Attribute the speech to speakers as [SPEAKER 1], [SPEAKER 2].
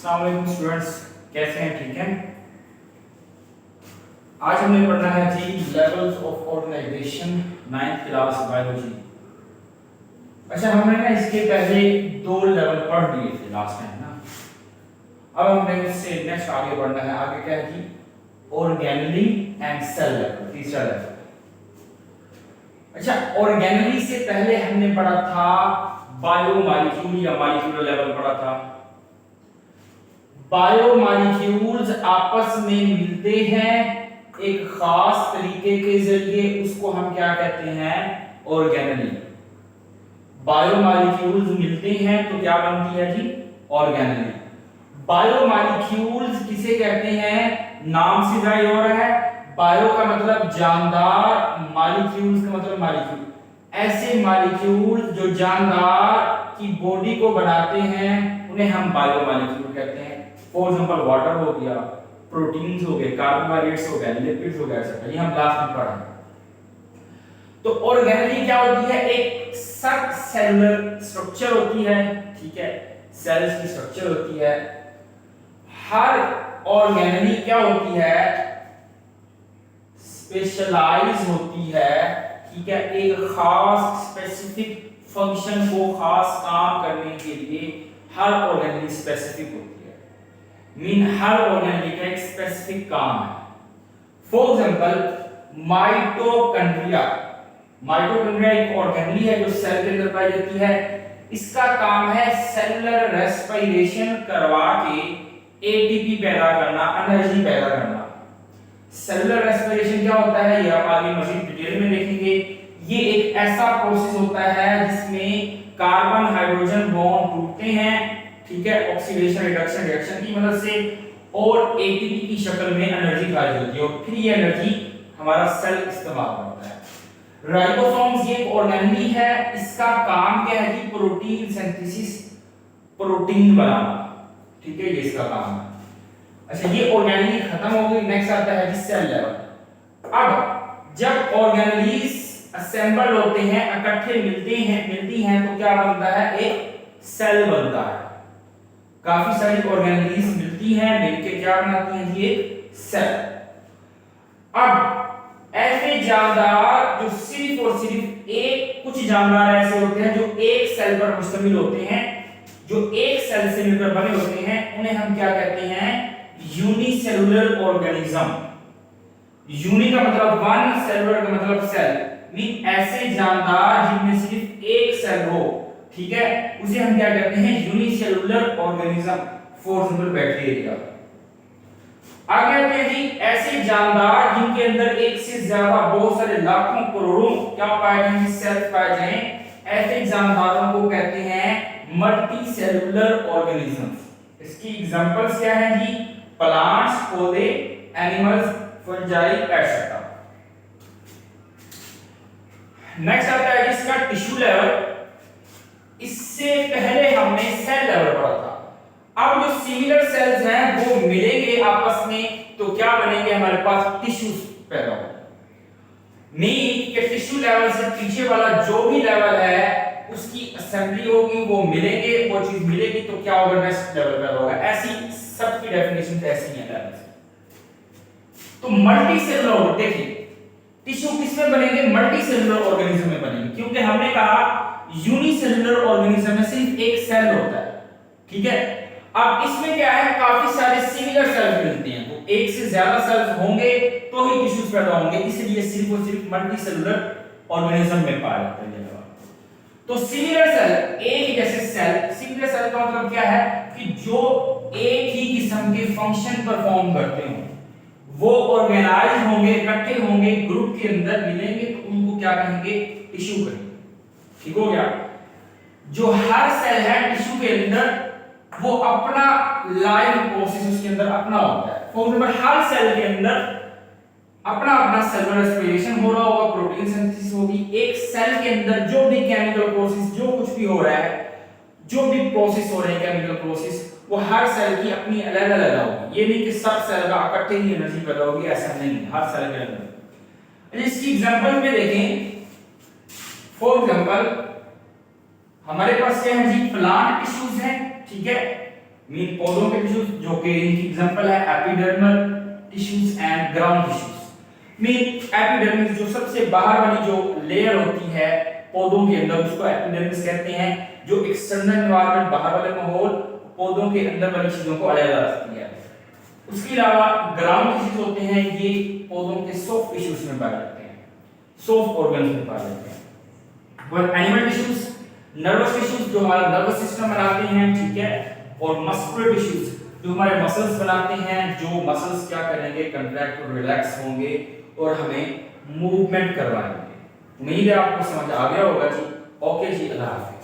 [SPEAKER 1] अस्सलाम वालेकुम स्टूडेंट्स, कैसे हैं? ठीक हैं। आज हमें पढ़ना है the levels of organisation 9th class biology. अच्छा, हमने ना इसके पहले दो लेवल पढ़ लिए थे लास्ट टाइम ना। अब हमने इससे नेक्स्ट आगे बढ़ना है। आगे क्या है जी? ऑर्गेनेली एंड सेल लेवल, तीसरा लेवल। अच्छा, ऑर्गेनेली से पहले हमने पढ़ा था बायोमॉलिक्यूल या मॉलिक्यूलर लेवल पढ़ा था। बायोमॉलिक्यूल्स आपस में मिलते हैं एक खास तरीके के जरिए, उसको हम क्या कहते हैं? ऑर्गेनेली। बायोमॉलिक्यूल्स मिलते हैं तो क्या बनती है जी? ऑर्गेनेली। बायोमॉलिक्यूल्स किसे कहते हैं? नाम से जाहिर हो रहा है। बायो का मतलब जानदार, मॉलिक्यूल्स का मतलब मॉलिक्यूल। ऐसे मॉलिक्यूल जो जानदार की बॉडी को बनाते हैं उन्हें हम बायोमॉलिक्यूल कहते हैं। फॉर एग्जांपल वाटर हो गया, प्रोटीन्स हो गए, कार्बोहाइड्रेट्स हो गए, लिपिड्स हो गए, ऐसा ये हम लास्ट में पढ़ा। तो ऑर्गेनेली क्या होती है? एक सब सेलुलर स्ट्रक्चर होती है, ठीक है, सेल्स की स्ट्रक्चर होती है। हर ऑर्गेनेली क्या होती है? स्पेशलाइज होती है, ठीक है, एक खास स्पेसिफिक फंक्शन को, खास काम करने के लिए हर ऑर्गेनेली स्पेसिफिक होती है। मीन हर ऑर्गेनेली का एक स्पेसिफिक काम है। For example mitochondria. माइटोकॉन्ड्रिया एक ऑर्गेनेली है जो सेल के अंदर पाई जाती है। इसका काम है सेलुलर रेस्पिरेशन करवा के एटीपी पैदा करना, एनर्जी पैदा करना। सेलुलर रेस्पिरेशन क्या होता है ये आप आगे मजीद डिटेल में देखेंगे। ये एक ऐसा प्रोसेस होता है जिसमें कार्बन हाइड्रोजन बॉन्ड टूटते हैं, ठीक है, ऑक्सीडेशन रिडक्शन की मदद से, और एटीपी की शक्ल में एनर्जी खारिज होती है और फिर ये एनर्जी हमारा सेल इस्तेमाल करता है। राइबोसोम्स ये एक ऑर्गेनेली है। इसका काम क्या है कि प्रोटीन सिंथेसिस, प्रोटीन बनाना, ठीक है, ये इसका काम है। अच्छा, ये ऑर्गेनेली खत्म हो गई। नेक्स्ट आता है जी सेल लेवल। अब जब ऑर्गेनेलीज असेंबल होते हैं, इकट्ठे मिलती हैं तो क्या बनता है? एक सेल बनता है। काफी सारी ऑर्गेनेलीज मिलती हैं, मिलके क्या बनाती हैं जी? एक सेल। अब ऐसे जानदार जो सिर्फ और सिर्फ एक, कुछ जानदार ऐसे होते हैं जो एक सेल पर मुश्तमिल होते हैं, जो एक सेल से मिलकर बने होते हैं, उन्हें हम क्या कहते हैं? Unicellular organism. यूनि का मतलब वन, सेलुलर का मतलब सेल। मीन ऐसे जानदार जिनमें सिर्फ एक सेल हो, ठीक है, उसे हम क्या कहते हैं? Unicellular organism. For example bacteria. आगे आते हैं जी ऐसे जानदार जिनके अंदर एक से ज्यादा, बहुत सारे लाखों करोड़ों क्या पाए जाएंगे? सेल पाए जाएं। ऐसे जानदारों को कहते हैं मल्टी सेलुलर ऑर्गेनिजम्स। इसकी एग्जांपल्स क्या हैं जी? प्लांट्स, पौधे, एनिमल्स, फंजाई एटसेट्रा। नेक्स्ट आता है इसका टिश्यू लेवल। इससे पहले हमने सेल लेवल पढ़ा था। अब जो सिमिलर सेल्स हैं वो मिलेंगे आपस में तो क्या बनेंगे? हमारे पास टिश्यूज पैदा होंगे। मीन के टिश्यू लेवल से पीछे वाला जो भी लेवल है उसकी असेंबली होगी, वो मिलेंगे, वो चीज मिलेगी तो क्या होगा? नेक्स्ट लेवल पैदा होगा। ऐसी सबकी डेफिनेशन ऐसी है लेवल। तो मल्टी सेलुलर, देखिए टिश्यू किसमें बनेंगे? मल्टी सेलुलर ऑर्गेनिज्म में बनेंगे, क्योंकि हमने कहा यूनिसेलुलर ऑर्गेनिज्म में सिर्फ एक सेल होता है, ठीक है। अब इसमें क्या है? काफी सारे सिमिलर सेल्स मिलते हैं, तो एक से ज्यादा सेल्स होंगे तो ही टिश्यूज पैदा होंगे, इसलिए सिर्फ और सिर्फ मल्टी सेलुलर ऑर्गेनिज्म में पाया जाता है। तो सिमिलर सेल, एक जैसे सेल, सिमिलर सेल का मतलब क्या है कि जो एक ही किस्म के फंक्शन परफॉर्म करते हो, वो ऑर्गेनाइज होंगे, इकट्ठे होंगे, ग्रुप के अंदर मिलेंगे तो उनको क्या कहेंगे? टिश्यू कहेंगे। ठीक हो गया। जो हर सेल है टिश्यू के अंदर, वो अपना लाइफ प्रोसेस उसके अंदर अपना होता है। फॉर एग्जांपल हर सेल के अंदर अपना अपना सेलुलर रेस्पिरेशन हो रहा होगा, प्रोटीन सिंथेसिस होगी। एक सेल के अंदर जो भी केमिकल प्रोसेस, जो कुछ भी हो रहा है, जो भी प्रोसेस हो रहे हैं केमिकल प्रोसेस, वो हर सेल की अपनी अलग अलग होगी। ये नहीं कि सब सेल का इकट्ठे ही एनर्जी पैदा होगी, ऐसा नहीं है। हर सेल के अंदर इसकी एग्जांपल में देखें। फॉर एग्जांपल हमारे पास क्या है जी? प्लांट टिश्यूज हैं, ठीक है, मीन पौधों के टिश्यूज, जो कि इनकी एग्जांपल है epidermal tissues and ground tissues. Mean epidermis जो सबसे बाहर वाली जो लेयर होती है पौधों के अंदर, उसको एपिडर्मिस कहते हैं। जो एक्सटर्नल एनवायरनमेंट, बाहर वाले माहौल, पौधों के अंदर वाली चीजों को अलग रखती है। उसके अलावा ग्राउंड टिश्यूज होते हैं, ये पौधों के सॉफ्ट टिश्यूज में पाए जाते हैं, सॉफ्ट ऑर्गन्स में पाए जाते हैं। और एनिमल टिश्यूज, नर्वस टिश्यूज जो हमारा नर्वस सिस्टम बनाते हैं, ठीक है, और मस्कुलर टिश्यूज जो हमारे मसल्स बनाते हैं, जो मसल्स क्या करेंगे, कंट्रैक्ट और रिलैक्स होंगे और हमें मूवमेंट करवाएंगे। उम्मीद है आपको समझ आ गया होगा जी। ओके जी, अल्लाह हाफिज़।